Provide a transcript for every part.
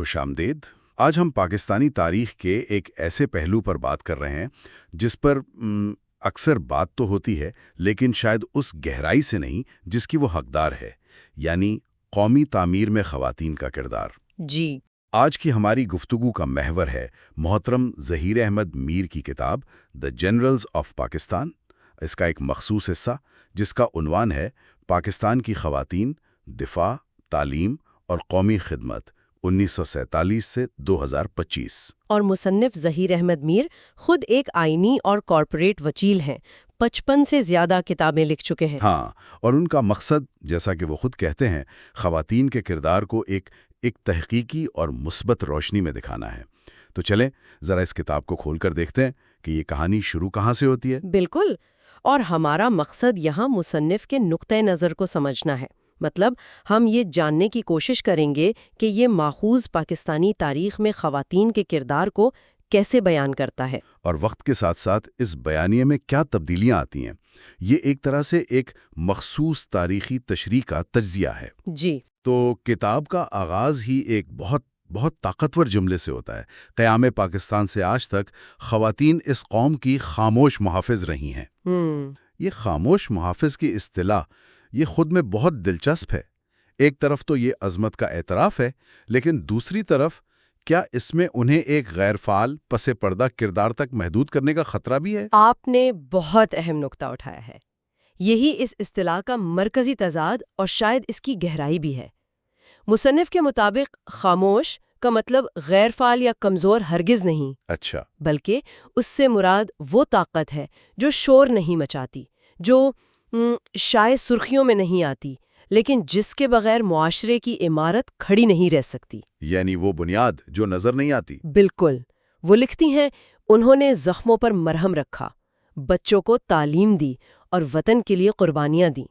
خوش آمدید۔ آج ہم پاکستانی تاریخ کے ایک ایسے پہلو پر بات کر رہے ہیں جس پر اکثر بات تو ہوتی ہے لیکن شاید اس گہرائی سے نہیں جس کی وہ حقدار ہے، یعنی قومی تعمیر میں خواتین کا کردار۔ جی، آج کی ہماری گفتگو کا محور ہے محترم ظہیر احمد میر کی کتاب دی جنرلز آف پاکستان، اس کا ایک مخصوص حصہ جس کا عنوان ہے پاکستان کی خواتین، دفاع، تعلیم اور قومی خدمت 1947 سے 2025۔ اور مصنف ظہیر احمد میر خود ایک آئینی اور کارپوریٹ وکیل ہیں، 55 سے زیادہ کتابیں لکھ چکے ہیں۔ ہاں، اور ان کا مقصد، جیسا کہ وہ خود کہتے ہیں، خواتین کے کردار کو ایک تحقیقی اور مثبت روشنی میں دکھانا ہے۔ تو چلیں ذرا اس کتاب کو کھول کر دیکھتے ہیں کہ یہ کہانی شروع کہاں سے ہوتی ہے۔ بالکل، اور ہمارا مقصد یہاں مصنف کے نقطۂ نظر کو سمجھنا ہے۔ مطلب ہم یہ جاننے کی کوشش کریں گے کہ یہ ماخوذ پاکستانی تاریخ میں خواتین کے کردار کو کیسے بیان کرتا ہے، اور وقت کے ساتھ ساتھ اس بیانیے میں کیا تبدیلیاں آتی ہیں۔ یہ ایک طرح سے ایک مخصوص تاریخی تشریح کا تجزیہ ہے۔ جی، تو کتاب کا آغاز ہی ایک بہت طاقتور جملے سے ہوتا ہے۔ قیام پاکستان سے آج تک خواتین اس قوم کی خاموش محافظ رہی ہیں۔ یہ خاموش محافظ کی اصطلاح یہ خود میں بہت دلچسپ ہے۔ ایک طرف تو یہ عظمت کا اعتراف ہے، لیکن دوسری طرف کیا اس میں انہیں ایک غیر فعال پس پردہ کردار تک محدود کرنے کا خطرہ بھی ہے؟ آپ نے بہت اہم نقطہ اٹھایا ہے۔ یہی اس اصطلاح کا مرکزی تضاد اور شاید اس کی گہرائی بھی ہے۔ مصنف کے مطابق خاموش کا مطلب غیر فعال یا کمزور ہرگز نہیں، اچھا، بلکہ اس سے مراد وہ طاقت ہے جو شور نہیں مچاتی، جو شائع سرخیوں میں نہیں آتی، لیکن جس کے بغیر معاشرے کی عمارت کھڑی نہیں رہ سکتی۔ یعنی وہ بنیاد جو نظر نہیں آتی۔ بالکل، وہ لکھتی ہیں، انہوں نے زخموں پر مرہم رکھا، بچوں کو تعلیم دی اور وطن کے لیے قربانیاں دیں۔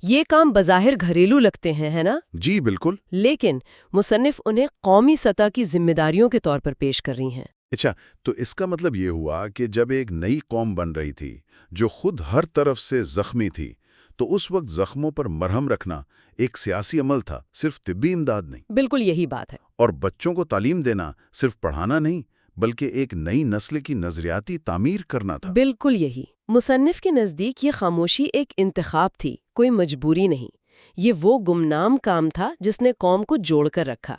یہ کام بظاہر گھریلو لگتے ہیں، ہے نا؟ جی بالکل۔ لیکن مصنف انہیں قومی سطح کی ذمہ داریوں کے طور پر پیش کر رہی ہیں۔ اچھا، تو اس کا مطلب یہ ہوا کہ جب ایک نئی قوم بن رہی تھی جو خود ہر طرف سے زخمی تھی، تو اس وقت زخموں پر مرہم رکھنا ایک سیاسی عمل تھا، صرف طبی امداد نہیں۔ بالکل یہی بات ہے۔ اور بچوں کو تعلیم دینا صرف پڑھانا نہیں، بلکہ ایک نئی نسل کی نظریاتی تعمیر کرنا تھا۔ بالکل یہی۔ مصنف کے نزدیک یہ خاموشی ایک انتخاب تھی، کوئی مجبوری نہیں۔ یہ وہ گمنام کام تھا جس نے قوم کو جوڑ کر رکھا۔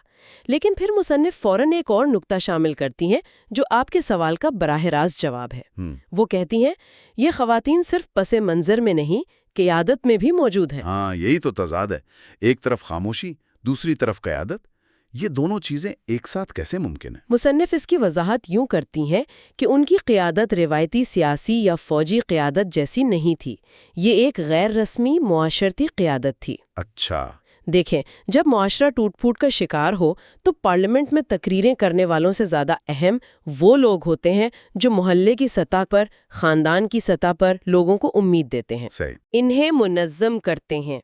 لیکن پھر مصنف فوراً ایک اور نکتہ شامل کرتی ہیں جو آپ کے سوال کا براہ راست جواب ہے۔ وہ کہتی ہیں، یہ خواتین صرف پس منظر میں نہیں، قیادت میں بھی موجود ہیں۔ ہاں، یہی تو تضاد ہے۔ ایک طرف خاموشی، دوسری طرف قیادت۔ یہ دونوں چیزیں ایک ساتھ کیسے ممکن ہیں؟ مصنف اس کی وضاحت یوں کرتی ہیں کہ ان کی قیادت روایتی سیاسی یا فوجی قیادت جیسی نہیں تھی، یہ ایک غیر رسمی معاشرتی قیادت تھی۔ اچھا، دیکھیں، جب معاشرہ ٹوٹ پھوٹ کا شکار ہو تو پارلیمنٹ میں تقریریں کرنے والوں سے زیادہ اہم وہ لوگ ہوتے ہیں جو محلے کی سطح پر، خاندان کی سطح پر لوگوں کو امید دیتے ہیں، صحیح۔ انہیں منظم کرتے ہیں۔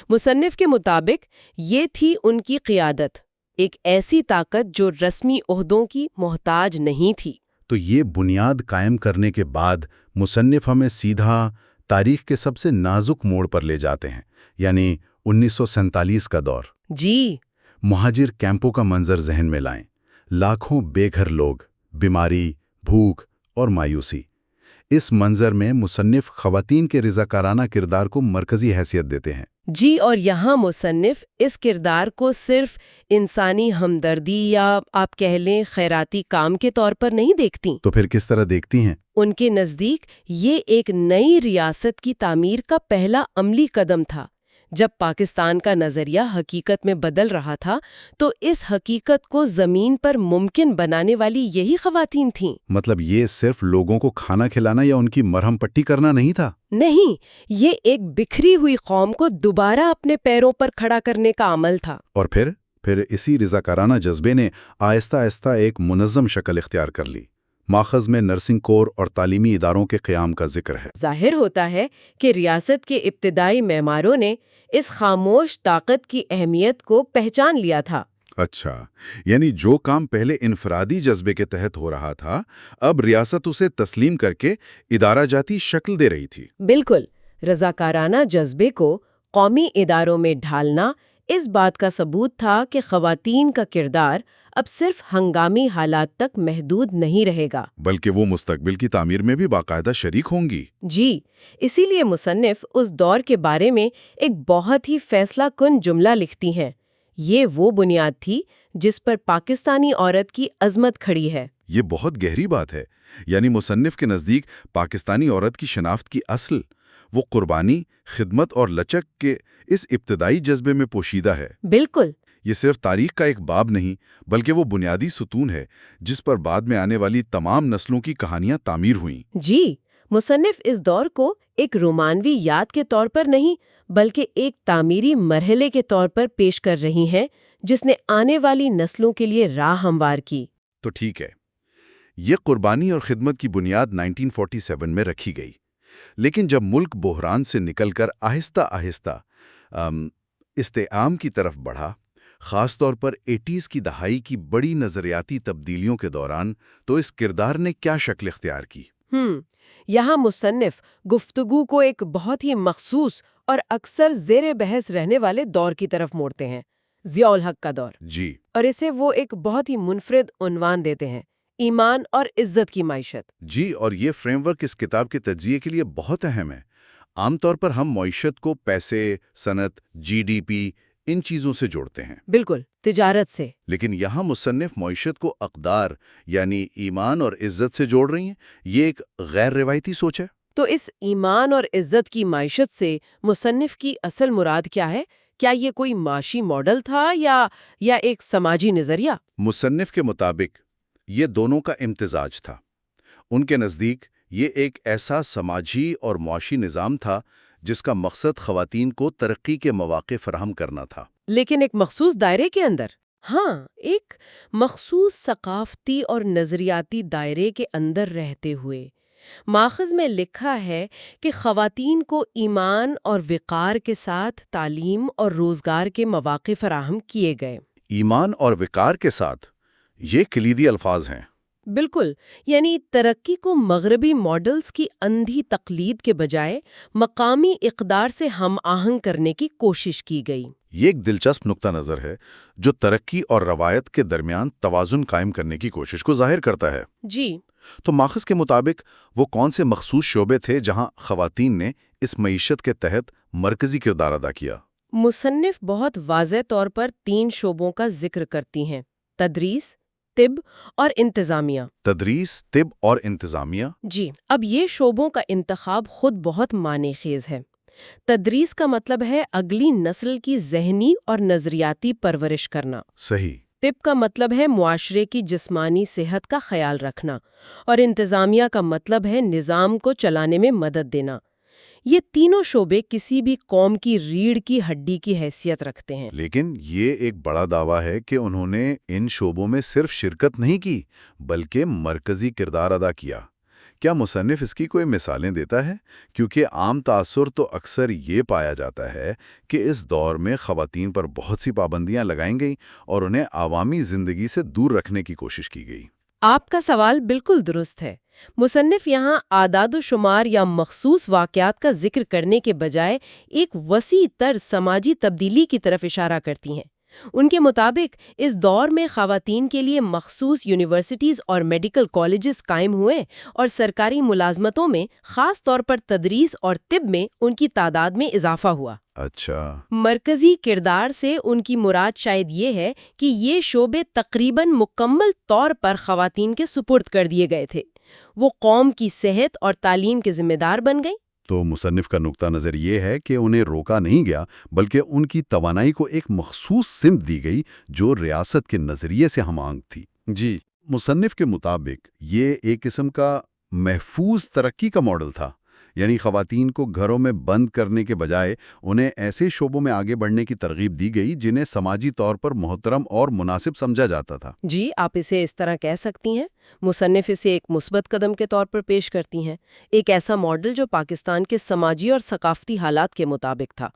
مصنف کے مطابق یہ تھی ان کی قیادت، ایک ایسی طاقت جو رسمی عہدوں کی محتاج نہیں تھی۔ تو یہ بنیاد قائم کرنے کے بعد مصنف ہمیں سیدھا تاریخ کے سب سے نازک موڑ پر لے جاتے ہیں، یعنی 1947 کا دور۔ جی، مہاجر کیمپوں کا منظر ذہن میں لائیں، لاکھوں بے گھر لوگ، بیماری، بھوک اور مایوسی۔ اس منظر میں مصنف خواتین کے رضاکارانہ کردار کو مرکزی حیثیت دیتے ہیں۔ جی، اور یہاں مصنف اس کردار کو صرف انسانی ہمدردی یا آپ کہہ لیں خیراتی کام کے طور پر نہیں دیکھتی۔ تو پھر کس طرح دیکھتی ہیں؟ ان کے نزدیک یہ ایک نئی ریاست کی تعمیر کا پہلا عملی قدم تھا۔ جب پاکستان کا نظریہ حقیقت میں بدل رہا تھا تو اس حقیقت کو زمین پر ممکن بنانے والی یہی خواتین تھیں۔ مطلب یہ صرف لوگوں کو کھانا کھلانا یا ان کی مرہم پٹی کرنا نہیں تھا؟ نہیں، یہ ایک بکھری ہوئی قوم کو دوبارہ اپنے پیروں پر کھڑا کرنے کا عمل تھا۔ اور پھر اسی رضاکارانہ جذبے نے آہستہ آہستہ ایک منظم شکل اختیار کر لی۔ ماخذ میں نرسنگ کور اور تعلیمی اداروں کے قیام کا ذکر ہے۔ ظاہر ہوتا ہے کہ ریاست کے ابتدائی معماروں نے اس خاموش طاقت کی اہمیت کو پہچان لیا تھا۔ اچھا، یعنی جو کام پہلے انفرادی جذبے کے تحت ہو رہا تھا، اب ریاست اسے تسلیم کر کے ادارہ جاتی شکل دے رہی تھی۔ بالکل، رضاکارانہ جذبے کو قومی اداروں میں ڈھالنا اس بات کا ثبوت تھا کہ خواتین کا کردار اب صرف ہنگامی حالات تک محدود نہیں رہے گا، بلکہ وہ مستقبل کی تعمیر میں بھی باقاعدہ شریک ہوں گی۔ جی، اسی لیے مصنف اس دور کے بارے میں ایک بہت ہی فیصلہ کن جملہ لکھتی ہیں۔ یہ وہ بنیاد تھی جس پر پاکستانی عورت کی عظمت کھڑی ہے۔ یہ بہت گہری بات ہے، یعنی مصنف کے نزدیک پاکستانی عورت کی شناخت کی اصل وہ قربانی، خدمت اور لچک کے اس ابتدائی جذبے میں پوشیدہ ہے۔ بالکل۔ یہ صرف تاریخ کا ایک باب نہیں، بلکہ وہ بنیادی ستون ہے جس پر بعد میں آنے والی تمام نسلوں کی کہانیاں تعمیر ہوئیں۔ جی، مصنف اس دور کو ایک رومانوی یاد کے طور پر نہیں، بلکہ ایک تعمیری مرحلے کے طور پر پیش کر رہی ہیں جس نے آنے والی نسلوں کے لیے راہ ہموار کی۔ تو ٹھیک ہے، یہ قربانی اور خدمت کی بنیاد 1947 میں رکھی گئی، لیکن جب ملک بحران سے نکل کر آہستہ آہستہ استحکام کی طرف بڑھا، خاص طور پر 80s کی دہائی کی بڑی نظریاتی تبدیلیوں کے دوران، تو اس کردار نے کیا شکل اختیار کی؟ یہاں مصنف گفتگو کو ایک بہت ہی مخصوص اور اکثر زیر بحث رہنے والے دور کی طرف موڑتے ہیں، ضیاء الحق کا دور۔ جی، اور اسے وہ ایک بہت ہی منفرد عنوان دیتے ہیں، ایمان اور عزت کی معیشت۔ جی، اور یہ فریم ورک اس کتاب کے تجزیے کے لیے بہت اہم ہے۔ عام طور پر ہم معیشت کو پیسے، صنعت، جی ڈی پی ان چیزوں سے جوڑتے ہیں، بالکل، تجارت سے۔ لیکن یہاں مصنف معیشت کو اقدار یعنی ایمان اور عزت سے جوڑ رہی ہیں۔ یہ ایک غیر روایتی سوچ ہے۔ تو اس ایمان اور عزت کی معیشت سے مصنف کی اصل مراد کیا ہے؟ کیا یہ کوئی معاشی ماڈل تھا یا ایک سماجی نظریہ؟ مصنف کے مطابق یہ دونوں کا امتزاج تھا۔ ان کے نزدیک یہ ایک ایسا سماجی اور معاشی نظام تھا جس کا مقصد خواتین کو ترقی کے مواقع فراہم کرنا تھا، لیکن ایک مخصوص دائرے کے اندر۔ ہاں، ایک مخصوص ثقافتی اور نظریاتی دائرے کے اندر رہتے ہوئے۔ ماخذ میں لکھا ہے کہ خواتین کو ایمان اور وقار کے ساتھ تعلیم اور روزگار کے مواقع فراہم کیے گئے۔ ایمان اور وقار کے ساتھ، یہ کلیدی الفاظ ہیں۔ بالکل، یعنی ترقی کو مغربی ماڈلز کی اندھی تقلید کے بجائے مقامی اقدار سے ہم آہنگ کرنے کی کوشش کی گئی۔ یہ ایک دلچسپ نقطہ نظر ہے جو ترقی اور روایت کے درمیان توازن قائم کرنے کی کوشش کو ظاہر کرتا ہے۔ جی، تو ماخذ کے مطابق وہ کون سے مخصوص شعبے تھے جہاں خواتین نے اس معیشت کے تحت مرکزی کردار ادا کیا؟ مصنف بہت واضح طور پر 3 شعبوں کا ذکر کرتی ہیں: تدریس، طب اور انتظامیہ۔ تدریس، طب اور انتظامیہ۔ جی، اب یہ شعبوں کا انتخاب خود بہت معنی خیز ہے۔ تدریس کا مطلب ہے اگلی نسل کی ذہنی اور نظریاتی پرورش کرنا۔ صحیح۔ طب کا مطلب ہے معاشرے کی جسمانی صحت کا خیال رکھنا، اور انتظامیہ کا مطلب ہے نظام کو چلانے میں مدد دینا۔ یہ تینوں شعبے کسی بھی قوم کی ریڑھ کی ہڈی کی حیثیت رکھتے ہیں۔ لیکن یہ ایک بڑا دعویٰ ہے کہ انہوں نے ان شعبوں میں صرف شرکت نہیں کی بلکہ مرکزی کردار ادا کیا۔ کیا مصنف اس کی کوئی مثالیں دیتا ہے؟ کیونکہ عام تاثر تو اکثر یہ پایا جاتا ہے کہ اس دور میں خواتین پر بہت سی پابندیاں لگائیں گئیں اور انہیں عوامی زندگی سے دور رکھنے کی کوشش کی گئی۔ آپ کا سوال بالکل درست ہے۔ مصنف یہاں اعداد و شمار یا مخصوص واقعات کا ذکر کرنے کے بجائے ایک وسیع تر سماجی تبدیلی کی طرف اشارہ کرتی ہیں۔ ان کے مطابق اس دور میں خواتین کے لیے مخصوص یونیورسٹیز اور میڈیکل کالجز قائم ہوئے اور سرکاری ملازمتوں میں خاص طور پر تدریس اور طب میں ان کی تعداد میں اضافہ ہوا۔ اچھا۔ مرکزی کردار سے ان کی مراد شاید یہ ہے کہ یہ شعبے تقریباً مکمل طور پر خواتین کے سپرد کر دیے گئے تھے۔ وہ قوم کی صحت اور تعلیم کے ذمہ دار بن گئیں۔ تو مصنف کا نقطہ نظر یہ ہے کہ انہیں روکا نہیں گیا بلکہ ان کی توانائی کو ایک مخصوص سمت دی گئی جو ریاست کے نظریے سے ہم آہنگ تھی۔ جی، مصنف کے مطابق یہ ایک قسم کا محفوظ ترقی کا ماڈل تھا، یعنی خواتین کو گھروں میں بند کرنے کے بجائے انہیں ایسے شعبوں میں آگے بڑھنے کی ترغیب دی گئی جنہیں سماجی طور پر محترم اور مناسب سمجھا جاتا تھا۔ جی، آپ اسے اس طرح کہہ سکتی ہیں۔ مصنف اسے ایک مثبت قدم کے طور پر پیش کرتی ہیں، ایک ایسا ماڈل جو پاکستان کے سماجی اور ثقافتی حالات کے مطابق تھا۔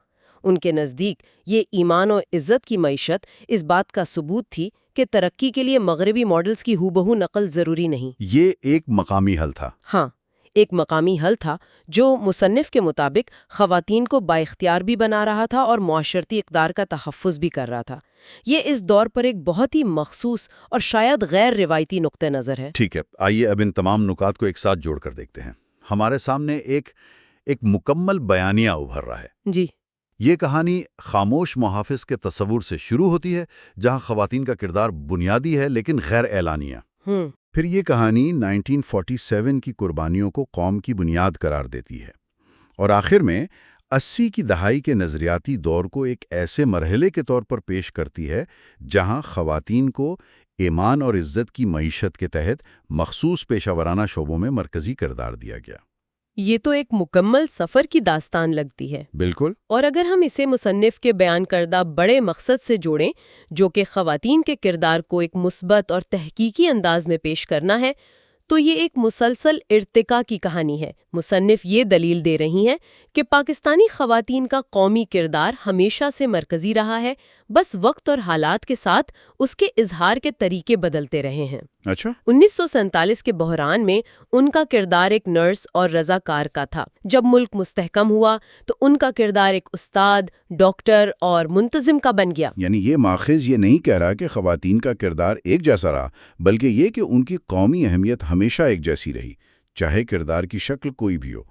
ان کے نزدیک یہ ایمان و عزت کی معیشت اس بات کا ثبوت تھی کہ ترقی کے لیے مغربی ماڈلز کی ہو بہو نقل ضروری نہیں۔ یہ ایک مقامی حل تھا۔ ہاں، ایک مقامی حل تھا جو مصنف کے مطابق خواتین کو بااختیار بھی بنا رہا تھا اور معاشرتی اقدار کا تحفظ بھی کر رہا تھا۔ یہ اس دور پر ایک بہت ہی مخصوص اور شاید غیر روایتی نقطہ نظر ہے۔ ٹھیک ہے، آئیے اب ان تمام نکات کو ایک ساتھ جوڑ کر دیکھتے ہیں۔ ہمارے سامنے ایک مکمل بیانیہ ابھر رہا ہے۔ جی، یہ کہانی خاموش محافظ کے تصور سے شروع ہوتی ہے، جہاں خواتین کا کردار بنیادی ہے لیکن غیر اعلانیہ۔ پھر یہ کہانی 1947 کی قربانیوں کو قوم کی بنیاد قرار دیتی ہے، اور آخر میں 80 کی دہائی کے نظریاتی دور کو ایک ایسے مرحلے کے طور پر پیش کرتی ہے جہاں خواتین کو ایمان اور عزت کی معیشت کے تحت مخصوص پیشہ ورانہ شعبوں میں مرکزی کردار دیا گیا۔ یہ تو ایک مکمل سفر کی داستان لگتی ہے۔ بالکل۔ اور اگر ہم اسے مصنف کے بیان کردہ بڑے مقصد سے جوڑیں، جو کہ خواتین کے کردار کو ایک مثبت اور تحقیقی انداز میں پیش کرنا ہے، تو یہ ایک مسلسل ارتقاء کی کہانی ہے۔ مصنف یہ دلیل دے رہی ہیں کہ پاکستانی خواتین کا قومی کردار ہمیشہ سے مرکزی رہا ہے، بس وقت اور حالات کے ساتھ اس کے اظہار کے طریقے بدلتے رہے ہیں۔ اچھا۔ 1947 کے بحران میں ان کا کردار ایک نرس اور رضاکار کا تھا۔ جب ملک مستحکم ہوا تو ان کا کردار ایک استاد، ڈاکٹر اور منتظم کا بن گیا۔ یعنی یہ ماخذ یہ نہیں کہہ رہا کہ خواتین کا کردار ایک جیسا رہا، بلکہ یہ کہ ان کی قومی اہمیت ہمیشہ ایک جیسی رہی، چاہے کردار کی شکل کوئی بھی ہو۔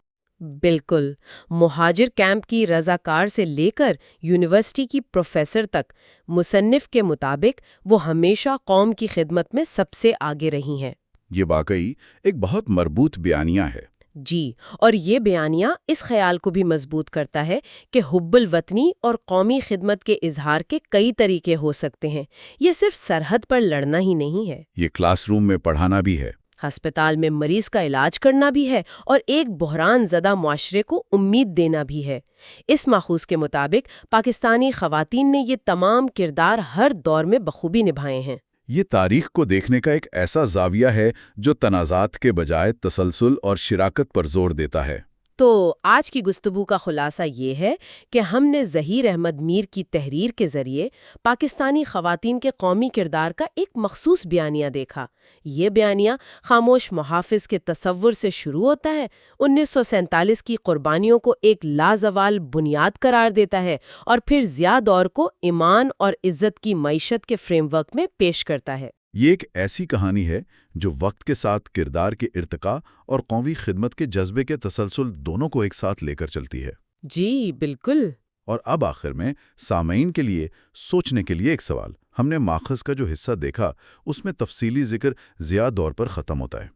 بالکل۔ مہاجر کیمپ کی رضاکار سے لے کر یونیورسٹی کی پروفیسر تک، مصنف کے مطابق وہ ہمیشہ قوم کی خدمت میں سب سے آگے رہی ہیں۔ یہ واقعی ایک بہت مربوط بیانیہ ہے۔ جی، اور یہ بیانیہ اس خیال کو بھی مضبوط کرتا ہے کہ حب الوطنی اور قومی خدمت کے اظہار کے کئی طریقے ہو سکتے ہیں۔ یہ صرف سرحد پر لڑنا ہی نہیں ہے، یہ کلاس روم میں پڑھانا بھی ہے، ہسپتال میں مریض کا علاج کرنا بھی ہے، اور ایک بحران زدہ معاشرے کو امید دینا بھی ہے۔ اس ماخوذ کے مطابق پاکستانی خواتین نے یہ تمام کردار ہر دور میں بخوبی نبھائے ہیں۔ یہ تاریخ کو دیکھنے کا ایک ایسا زاویہ ہے جو تنازعات کے بجائے تسلسل اور شراکت پر زور دیتا ہے۔ تو آج کی گفتگو کا خلاصہ یہ ہے کہ ہم نے ظہیر احمد میر کی تحریر کے ذریعے پاکستانی خواتین کے قومی کردار کا ایک مخصوص بیانیہ دیکھا۔ یہ بیانیہ خاموش محافظ کے تصور سے شروع ہوتا ہے، 1947 کی قربانیوں کو ایک لازوال بنیاد قرار دیتا ہے، اور پھر ضیاء دور کو ایمان اور عزت کی معیشت کے فریم ورک میں پیش کرتا ہے۔ یہ ایک ایسی کہانی ہے جو وقت کے ساتھ کردار کے ارتقاء اور قومی خدمت کے جذبے کے تسلسل دونوں کو ایک ساتھ لے کر چلتی ہے۔ جی بالکل۔ اور اب آخر میں سامعین کے لیے سوچنے کے لیے ایک سوال۔ ہم نے ماخذ کا جو حصہ دیکھا اس میں تفصیلی ذکر ضیاء دور پر ختم ہوتا ہے،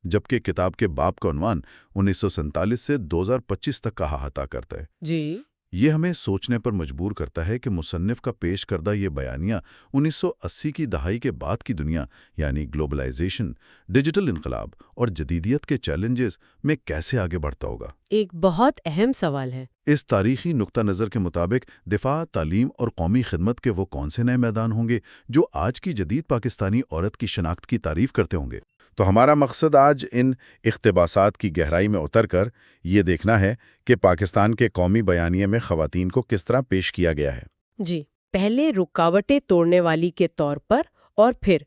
جبکہ کتاب کے باب کا عنوان 1947 سے 2025 تک کا احاطہ کرتا ہے۔ جی، یہ ہمیں سوچنے پر مجبور کرتا ہے کہ مصنف کا پیش کردہ یہ بیانیہ 1980 کی دہائی کے بعد کی دنیا یعنی گلوبلائزیشن، ڈیجیٹل انقلاب اور جدیدیت کے چیلنجز میں کیسے آگے بڑھتا ہوگا۔ ایک بہت اہم سوال ہے۔ اس تاریخی نقطہ نظر کے مطابق دفاع، تعلیم اور قومی خدمت کے وہ کون سے نئے میدان ہوں گے جو آج کی جدید پاکستانی عورت کی شناخت کی تعریف کرتے ہوں گے؟ تو ہمارا مقصد آج ان اقتباسات کی گہرائی میں اتر کر یہ دیکھنا ہے کہ پاکستان کے قومی بیانیے میں خواتین کو کس طرح پیش کیا گیا ہے۔ جی، پہلے رکاوٹیں توڑنے والی کے طور پر، اور پھر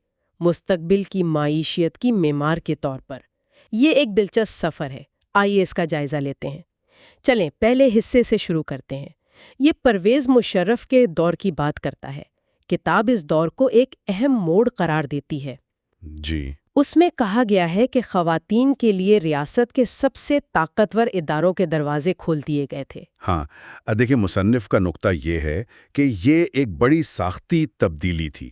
مستقبل کی معیشت کی معمار کے طور پر۔ یہ ایک دلچسپ سفر ہے، آئیے اس کا جائزہ لیتے ہیں۔ چلیں پہلے حصے سے شروع کرتے ہیں۔ یہ پرویز مشرف کے دور کی بات کرتا ہے۔ کتاب اس دور کو ایک اہم موڑ قرار دیتی ہے۔ جی، اس میں کہا گیا ہے کہ خواتین کے لیے ریاست کے سب سے طاقتور اداروں کے دروازے کھول دیے گئے تھے۔ ہاں، دیکھیں مصنف کا نقطہ یہ ہے کہ یہ ایک بڑی ساختی تبدیلی تھی۔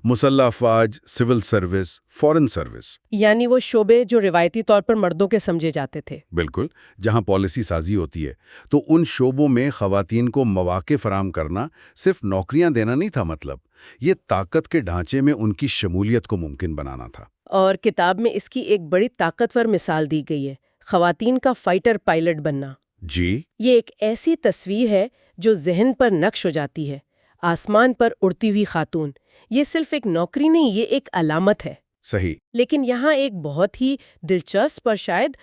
مسلح افواج، سول سروس، فورن سروس، یعنی وہ شعبے جو روایتی طور پر مردوں کے سمجھے جاتے تھے۔ بالکل، جہاں پالیسی سازی ہوتی ہے، تو ان شعبوں میں خواتین کو مواقع فراہم کرنا صرف نوکریاں دینا نہیں تھا، مطلب یہ طاقت کے ڈھانچے میں ان کی شمولیت کو ممکن بنانا تھا۔ اور کتاب میں اس کی ایک بڑی طاقتور مثال دی گئی ہے، خواتین کا فائٹر پائلٹ بننا۔ جی، یہ ایک ایسی تصویر ہے جو ذہن پر نقش ہو جاتی ہے۔ آسمان پر اڑتی ہوئی خاتون، یہ صرف ایک نوکری نہیں، یہ ایک علامت ہے۔ صحیح۔ لیکن یہاں ایک بہت ہی دلچسپ اور شاید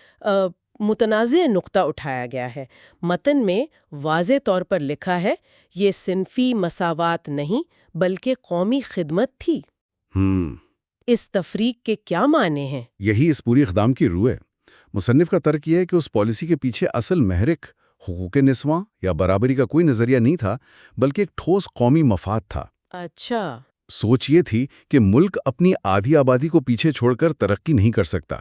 متنازع نقطہ اٹھایا گیا ہے۔ متن میں واضح طور پر لکھا ہے، یہ صنفی مساوات نہیں بلکہ قومی خدمت تھی۔ اس تفریق کے کیا معنی ہیں؟ یہی اس پوری اقدام کی روح ہے۔ مصنف کا ترک یہ ہے کہ اس پالیسی کے پیچھے اصل محرک حقوق نسواں یا برابری کا کوئی نظریہ نہیں تھا، بلکہ ایک ٹھوس قومی مفاد تھا۔ اچھا۔ سوچ یہ تھی کہ ملک اپنی آدھی آبادی کو پیچھے چھوڑ کر ترقی نہیں کر سکتا،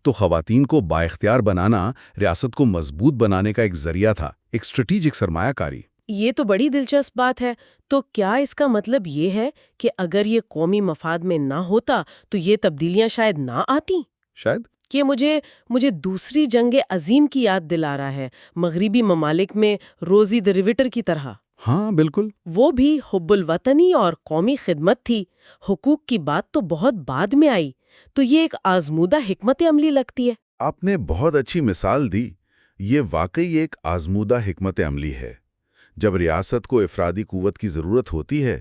تو خواتین کو بااختیار بنانا ریاست کو مضبوط بنانے کا ایک ذریعہ تھا، ایک اسٹریٹجک سرمایہ کاری۔ یہ تو بڑی دلچسپ بات ہے۔ تو کیا اس کا مطلب یہ ہے کہ اگر یہ قومی مفاد میں نہ ہوتا تو یہ تبدیلیاں شاید نہ آتی؟ شاید۔ کہ مجھے دوسری جنگ عظیم کی یاد دلا رہا ہے، مغربی ممالک میں روزی دی ریویٹر کی طرح۔ ہاں بالکل۔ وہ بھی حب الوطنی اور قومی خدمت تھی، حقوق کی بات تو بہت بعد میں آئی۔ تو یہ ایک آزمودہ حکمت عملی لگتی ہے۔ آپ نے بہت اچھی مثال دی، یہ واقعی ایک آزمودہ حکمت عملی ہے۔ جب ریاست کو افرادی قوت کی ضرورت ہوتی ہے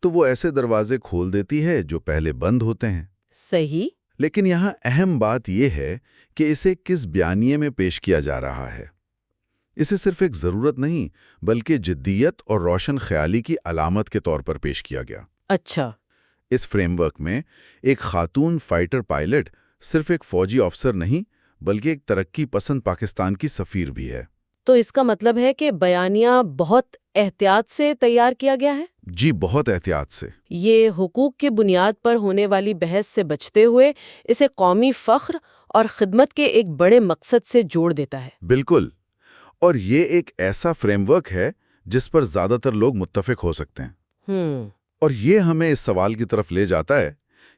تو وہ ایسے دروازے کھول دیتی ہے جو پہلے بند ہوتے ہیں۔ صحیح۔ لیکن یہاں اہم بات یہ ہے کہ اسے کس بیانیے میں پیش کیا جا رہا ہے۔ اسے صرف ایک ضرورت نہیں بلکہ جدیت اور روشن خیالی کی علامت کے طور پر پیش کیا گیا۔ اچھا۔ اس فریم ورک میں ایک خاتون فائٹر پائلٹ صرف ایک فوجی افسر نہیں بلکہ ایک ترقی پسند پاکستان کی سفیر بھی ہے۔ تو اس کا مطلب ہے کہ بیانیہ بہت احتیاط سے تیار کیا گیا ہے؟ جی بہت احتیاط سے۔ یہ حقوق کے بنیاد پر ہونے والی بحث سے بچتے ہوئے اسے قومی فخر اور خدمت کے ایک بڑے مقصد سے جوڑ دیتا ہے۔ بالکل، اور یہ ایک ایسا فریم ورک ہے جس پر زیادہ تر لوگ متفق ہو سکتے ہیں۔ اور یہ ہمیں اس سوال کی طرف لے جاتا ہے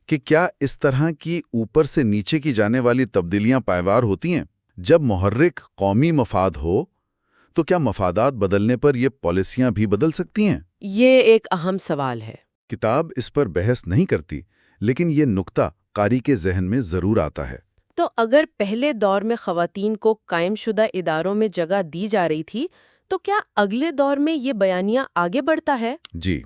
کہ کیا اس طرح کی اوپر سے نیچے کی جانے والی تبدیلیاں پائیدار ہوتی ہیں؟ جب محرک قومی مفاد ہو تو کیا مفادات بدلنے پر یہ پالیسیاں بھی بدل سکتی ہیں؟ یہ ایک اہم سوال ہے۔ کتاب اس پر بحث نہیں کرتی، لیکن یہ نقطہ قاری کے ذہن میں ضرور آتا ہے۔ تو اگر پہلے دور میں خواتین کو قائم شدہ اداروں میں جگہ دی جا رہی تھی، تو کیا اگلے دور میں یہ بیانیہ آگے بڑھتا ہے؟ جی۔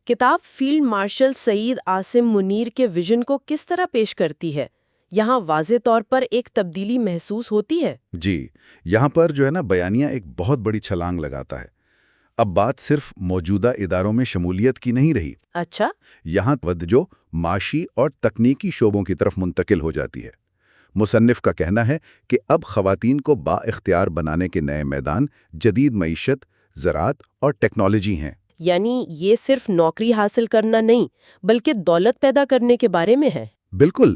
کتاب فیلڈ مارشل سعید عاصم منیر کے ویژن کو کس طرح پیش کرتی ہے؟ یہاں واضح طور پر ایک تبدیلی محسوس ہوتی ہے۔ جی، یہاں پر بیانیہ ایک بہت بڑی چھلانگ لگاتا ہے۔ اب بات صرف موجودہ اداروں میں شمولیت کی نہیں رہی۔ اچھا۔ یہاں توجہ معاشی اور تکنیکی شعبوں کی طرف منتقل ہو جاتی ہے۔ مصنف کا کہنا ہے کہ اب خواتین کو با اختیار بنانے کے نئے میدان جدید معیشت، زراعت اور ٹیکنالوجی ہیں۔ یعنی یہ صرف نوکری حاصل کرنا نہیں بلکہ دولت پیدا کرنے کے بارے میں ہے۔ بالکل،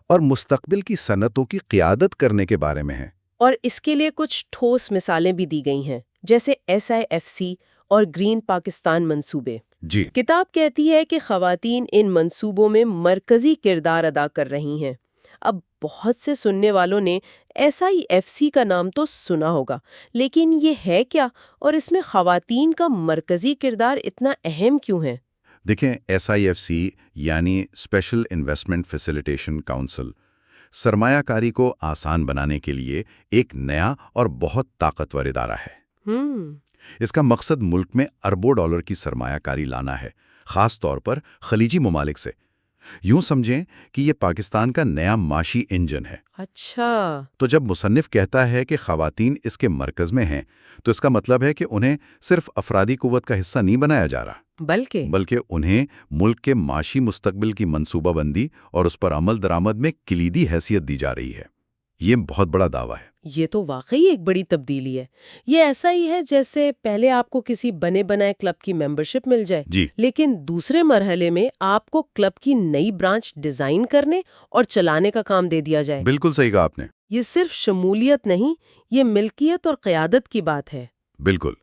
اور مستقبل کی صنعتوں کی قیادت کرنے کے بارے میں ہے۔ اور اس کے لیے کچھ ٹھوس مثالیں بھی دی گئی ہیں، جیسے SIFC اور گرین پاکستان منصوبے۔ جی۔ کتاب کہتی ہے کہ خواتین ان منصوبوں میں مرکزی کردار ادا کر رہی ہیں۔ اب بہت سے سننے والوں نے SIFC کا نام تو سنا ہوگا، لیکن یہ ہے کیا اور اس میں خواتین کا مرکزی کردار اتنا اہم کیوں ہے؟ دیکھیں، SIFC یعنی اسپیشل انویسٹمنٹ فیسیلیٹیشن کونسل سرمایہ کاری کو آسان بنانے کے لیے ایک نیا اور بہت طاقتور ادارہ ہے۔ اس کا مقصد ملک میں اربوں ڈالر کی سرمایہ کاری لانا ہے، خاص طور پر خلیجی ممالک سے۔ یوں سمجھیں کہ یہ پاکستان کا نیا معاشی انجن ہے۔ اچھا۔ تو جب مصنف کہتا ہے کہ خواتین اس کے مرکز میں ہیں تو اس کا مطلب ہے کہ انہیں صرف افرادی قوت کا حصہ نہیں بنایا جا رہا، بلکہ انہیں ملک کے معاشی مستقبل کی منصوبہ بندی اور اس پر عمل درآمد میں کلیدی حیثیت دی جا رہی ہے۔ یہ بہت بڑا دعویٰ ہے۔ یہ تو واقعی ایک بڑی تبدیلی ہے۔ یہ ایسا ہی ہے جیسے پہلے آپ کو کسی بنے بنائے کلب کی ممبرشپ مل جائے، جی، لیکن دوسرے مرحلے میں آپ کو کلب کی نئی برانچ ڈیزائن کرنے اور چلانے کا کام دے دیا جائے۔ بالکل صحیح کہا آپ نے۔ یہ صرف شمولیت نہیں، یہ ملکیت اور قیادت کی بات ہے۔ بالکل،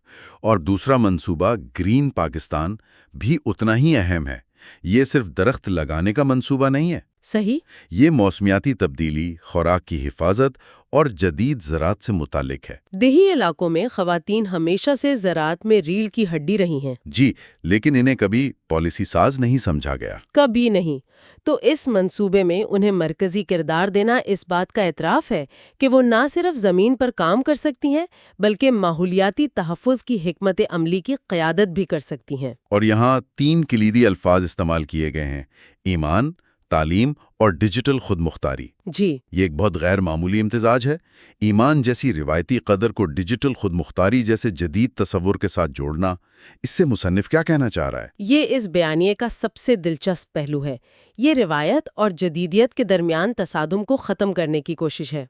اور دوسرا منصوبہ گرین پاکستان بھی اتنا ہی اہم ہے۔ یہ صرف درخت لگانے کا منصوبہ نہیں ہے۔ صحیح۔ یہ موسمیاتی تبدیلی، خوراک کی حفاظت اور جدید زراعت سے متعلق ہے۔ دیہی علاقوں میں خواتین ہمیشہ سے زراعت میں ریڑھ کی ہڈی رہی ہیں۔ جی، لیکن انہیں کبھی پالیسی ساز نہیں سمجھا گیا۔ کبھی نہیں۔ تو اس منصوبے میں انہیں مرکزی کردار دینا اس بات کا اعتراف ہے کہ وہ نہ صرف زمین پر کام کر سکتی ہیں بلکہ ماحولیاتی تحفظ کی حکمت عملی کی قیادت بھی کر سکتی ہیں۔ اور یہاں 3 کلیدی الفاظ استعمال کیے گئے ہیں: ایمان، تعلیم اور ڈیجیٹل خود مختاری۔ جی، یہ ایک بہت غیر معمولی امتزاج ہے۔ ایمان جیسی روایتی قدر کو ڈیجیٹل خود مختاری جیسے جدید تصور کے ساتھ جوڑنا، اس سے مصنف کیا کہنا چاہ رہا ہے؟ یہ اس بیانیے کا سب سے دلچسپ پہلو ہے۔ یہ روایت اور جدیدیت کے درمیان تصادم کو ختم کرنے کی کوشش ہے۔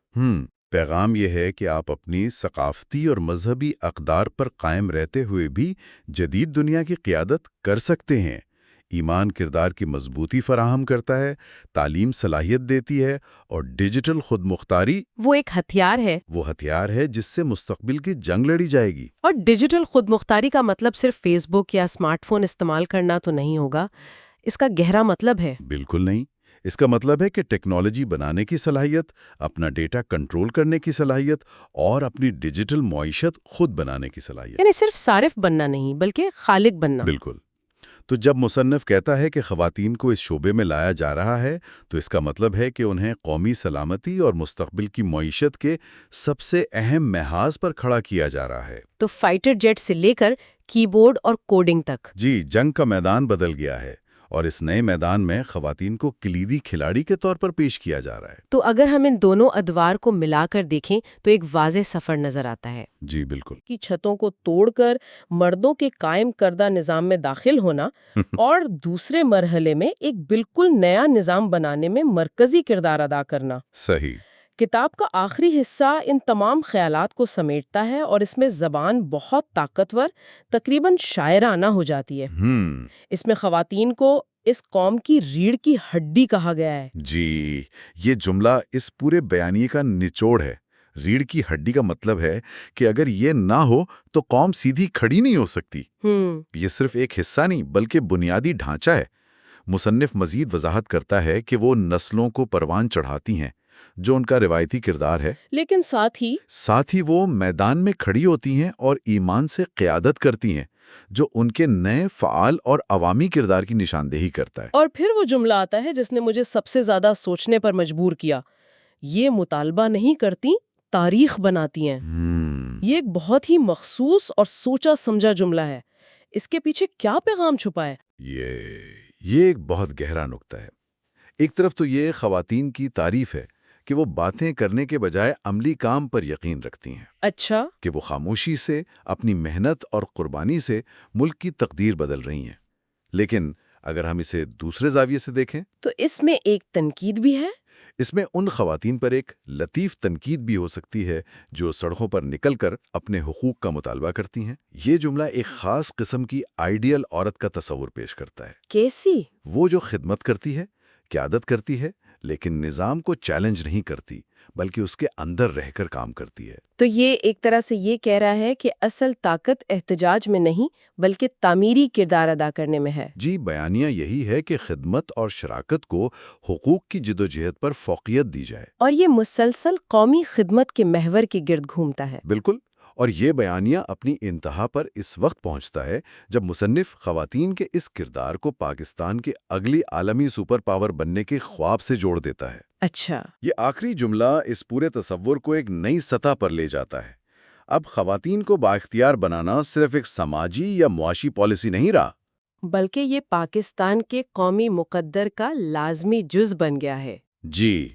پیغام یہ ہے کہ آپ اپنی ثقافتی اور مذہبی اقدار پر قائم رہتے ہوئے بھی جدید دنیا کی قیادت کر سکتے ہیں۔ ایمان کردار کی مضبوطی فراہم کرتا ہے، تعلیم صلاحیت دیتی ہے، اور ڈیجیٹل خود مختاری وہ ایک ہتھیار ہے۔ وہ ہتھیار ہے جس سے مستقبل کی جنگ لڑی جائے گی۔ اور ڈیجیٹل خود مختاری کا مطلب صرف فیس بک یا اسمارٹ فون استعمال کرنا تو نہیں ہوگا، اس کا گہرا مطلب ہے۔ بالکل نہیں، اس کا مطلب ہے کہ ٹیکنالوجی بنانے کی صلاحیت، اپنا ڈیٹا کنٹرول کرنے کی صلاحیت، اور اپنی ڈیجیٹل معیشت خود بنانے کی صلاحیت۔ یعنی صرف صارف بننا نہیں بلکہ خالق بننا۔ بالکل۔ تو جب مصنف کہتا ہے کہ خواتین کو اس شعبے میں لایا جا رہا ہے تو اس کا مطلب ہے کہ انہیں قومی سلامتی اور مستقبل کی معیشت کے سب سے اہم محاذ پر کھڑا کیا جا رہا ہے۔ تو فائٹر جیٹ سے لے کر کی بورڈ اور کوڈنگ تک۔ جی، جنگ کا میدان بدل گیا ہے، اور اس نئے میدان میں خواتین کو کلیدی کھلاڑی کے طور پر پیش کیا جا رہا ہے۔ تو اگر ہم ان دونوں ادوار کو ملا کر دیکھیں تو ایک واضح سفر نظر آتا ہے۔ جی بالکل۔ کی چھتوں کو توڑ کر مردوں کے قائم کردہ نظام میں داخل ہونا اور دوسرے مرحلے میں ایک بالکل نیا نظام بنانے میں مرکزی کردار ادا کرنا۔ صحیح۔ کتاب کا آخری حصہ ان تمام خیالات کو سمیٹتا ہے اور اس میں زبان بہت طاقتور، تقریباً شاعرانہ ہو جاتی ہے۔ اس میں خواتین کو اس قوم کی ریڑھ کی ہڈی کہا گیا ہے۔ جی، یہ جملہ اس پورے بیانیے کا نچوڑ ہے۔ ریڑھ کی ہڈی کا مطلب ہے کہ اگر یہ نہ ہو تو قوم سیدھی کھڑی نہیں ہو سکتی۔ یہ صرف ایک حصہ نہیں بلکہ بنیادی ڈھانچہ ہے۔ مصنف مزید وضاحت کرتا ہے کہ وہ نسلوں کو پروان چڑھاتی ہیں، جو ان کا روایتی کردار ہے، لیکن ساتھ ہی وہ میدان میں کھڑی ہوتی ہیں اور ایمان سے قیادت کرتی ہیں، جو ان کے نئے فعال اور عوامی کردار کی نشاندہی کرتا ہے۔ اور پھر وہ جملہ آتا ہے جس نے مجھے سب سے زیادہ سوچنے پر مجبور کیا، یہ مطالبہ نہیں کرتی، تاریخ بناتی ہیں۔ یہ ایک بہت ہی مخصوص اور سوچا سمجھا جملہ ہے۔ اس کے پیچھے کیا پیغام چھپا ہے؟ یہ ایک بہت گہرا نکتہ ہے۔ ایک طرف تو یہ خواتین کی تعریف ہے کہ وہ باتیں کرنے کے بجائے عملی کام پر یقین رکھتی ہیں۔ اچھا۔ کہ وہ خاموشی سے، اپنی محنت اور قربانی سے ملک کی تقدیر بدل رہی ہیں۔ لیکن اگر ہم اسے دوسرے زاویے سے دیکھیں تو اس میں ایک تنقید بھی ہے۔ اس میں ان خواتین پر ایک لطیف تنقید بھی ہو سکتی ہے جو سڑکوں پر نکل کر اپنے حقوق کا مطالبہ کرتی ہیں۔ یہ جملہ ایک خاص قسم کی آئیڈیل عورت کا تصور پیش کرتا ہے۔ کیسی؟ وہ جو خدمت کرتی ہے، قیادت کرتی ہے، لیکن نظام کو چیلنج نہیں کرتی بلکہ اس کے اندر رہ کر کام کرتی ہے۔ تو یہ ایک طرح سے یہ کہہ رہا ہے کہ اصل طاقت احتجاج میں نہیں بلکہ تعمیری کردار ادا کرنے میں ہے۔ جی، بیانیہ یہی ہے کہ خدمت اور شراکت کو حقوق کی جدوجہد پر فوقیت دی جائے۔ اور یہ مسلسل قومی خدمت کے محور کے گرد گھومتا ہے۔ بالکل، اور یہ بیانیہ اپنی انتہا پر اس وقت پہنچتا ہے جب مصنف خواتین کے اس کردار کو پاکستان کے اگلی عالمی سپر پاور بننے کے خواب سے جوڑ دیتا ہے۔ اچھا۔ یہ آخری جملہ اس پورے تصور کو ایک نئی سطح پر لے جاتا ہے۔ اب خواتین کو بااختیار بنانا صرف ایک سماجی یا معاشی پالیسی نہیں رہا، بلکہ یہ پاکستان کے قومی مقدر کا لازمی جز بن گیا ہے۔ جی،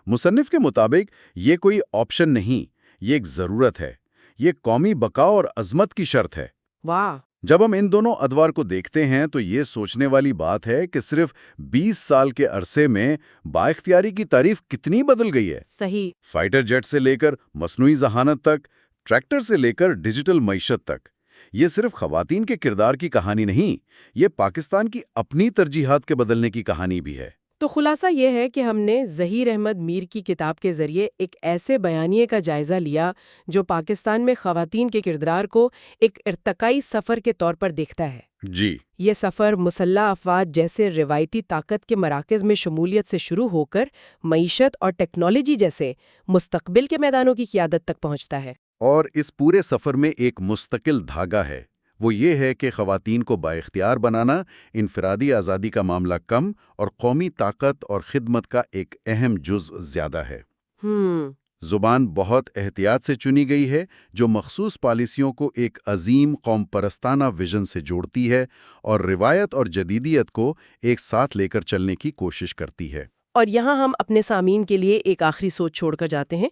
مصنف کے مطابق یہ کوئی آپشن نہیں، یہ ایک ضرورت ہے، یہ قومی بقا اور عظمت کی شرط ہے۔ واہ! جب ہم ان دونوں ادوار کو دیکھتے ہیں تو یہ سوچنے والی بات ہے کہ صرف 20 سال کے عرصے میں بااختیاری کی تعریف کتنی بدل گئی ہے۔ صحیح۔ فائٹر جیٹ سے لے کر مصنوعی ذہانت تک، ٹریکٹر سے لے کر ڈیجیٹل معیشت تک، یہ صرف خواتین کے کردار کی کہانی نہیں، یہ پاکستان کی اپنی ترجیحات کے بدلنے کی کہانی بھی ہے۔ تو خلاصہ یہ ہے کہ ہم نے ظہیر احمد میر کی کتاب کے ذریعے ایک ایسے بیانیے کا جائزہ لیا جو پاکستان میں خواتین کے کردار کو ایک ارتقائی سفر کے طور پر دیکھتا ہے۔ جی، یہ سفر مسلح افواج جیسے روایتی طاقت کے مراکز میں شمولیت سے شروع ہو کر معیشت اور ٹیکنالوجی جیسے مستقبل کے میدانوں کی قیادت تک پہنچتا ہے۔ اور اس پورے سفر میں ایک مستقل دھاگا ہے، وہ یہ ہے کہ خواتین کو بااختیار بنانا انفرادی آزادی کا معاملہ کم اور قومی طاقت اور خدمت کا ایک اہم جز زیادہ ہے۔ زبان بہت احتیاط سے چنی گئی ہے جو مخصوص پالیسیوں کو ایک عظیم قوم پرستانہ ویژن سے جوڑتی ہے اور روایت اور جدیدیت کو ایک ساتھ لے کر چلنے کی کوشش کرتی ہے۔ اور یہاں ہم اپنے سامعین کے لیے ایک آخری سوچ چھوڑ کر جاتے ہیں۔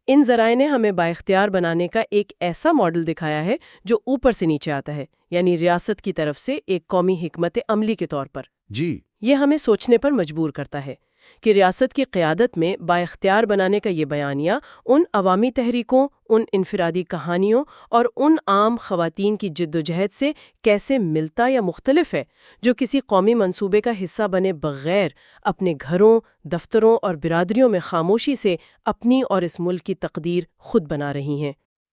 ان ذرائع نے ہمیں بااختیار بنانے کا ایک ایسا ماڈل دکھایا ہے جو اوپر سے نیچے آتا ہے، یعنی ریاست کی طرف سے ایک قومی حکمت عملی کے طور پر۔ جی، یہ ہمیں سوچنے پر مجبور کرتا ہے کہ ریاست کی قیادت میں بااختیار بنانے کا یہ بیانیہ ان عوامی تحریکوں، ان انفرادی کہانیوں اور ان عام خواتین کی جدوجہد سے کیسے ملتا یا مختلف ہے جو کسی قومی منصوبے کا حصہ بنے بغیر اپنے گھروں، دفتروں اور برادریوں میں خاموشی سے اپنی اور اس ملک کی تقدیر خود بنا رہی ہیں۔